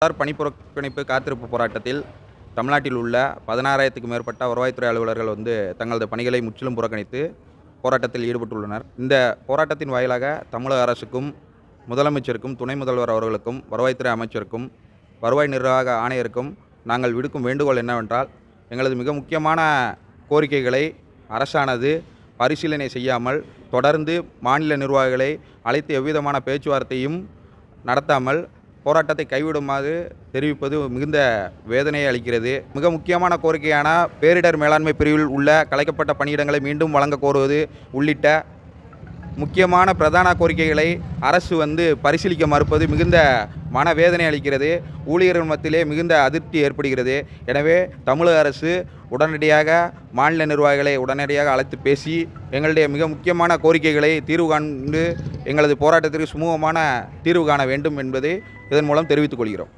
தொடர் பணிப்புறக்கணிப்பு காத்திருப்பு போராட்டத்தில் தமிழ்நாட்டில் உள்ள 16,000க்கும் மேற்பட்ட வருவாய்த்துறை அலுவலர்கள் தங்களது பணிகளை முற்றிலும் புறக்கணித்து போராட்டத்தில் ஈடுபட்டுள்ளனர். இந்த போராட்டத்தின் வாயிலாக தமிழக அரசுக்கும், முதலமைச்சருக்கும், துணை முதல்வர் அவர்களுக்கும், வருவாய்த்துறை அமைச்சருக்கும், வருவாய் நிர்வாக ஆணையருக்கும் நாங்கள் விடுக்கும் வேண்டுகோள் என்னவென்றால், எங்களது மிக முக்கியமான கோரிக்கைகளை அரசானது பரிசீலனை செய்யாமல் தொடர்ந்து மாநில நிர்வாகிகளை அழைத்து எவ்விதமான பேச்சுவார்த்தையும் நடத்தாமல் போராட்டத்தை கைவிடுமாறு தெரிவிப்பது மிகுந்த வேதனையை அளிக்கிறது. மிக முக்கியமான கோரிக்கையான பேரிடர் மேலாண்மை பிரிவில் உள்ள கலைக்கப்பட்ட பணியிடங்களை மீண்டும் வழங்க கோருவது உள்ளிட்ட முக்கியமான பிரதான கோரிக்கைகளை அரசு பரிசீலிக்க மறுப்பது மிகுந்த மனவேதனை அளிக்கிறது. ஊழியர்கள் மத்தியிலே மிகுந்த அதிருப்தி ஏற்படுகிறது. எனவே தமிழக அரசு உடனடியாக மாநில நிர்வாகிகளை உடனடியாக அழைத்து பேசி எங்களுடைய மிக முக்கியமான கோரிக்கைகளை தீர்வு காண்டு எங்களது போராட்டத்திற்கு சுமூகமான தீர்வு காண வேண்டும் என்பதை இதன் மூலம் தெரிவித்துக் கொள்கிறோம்.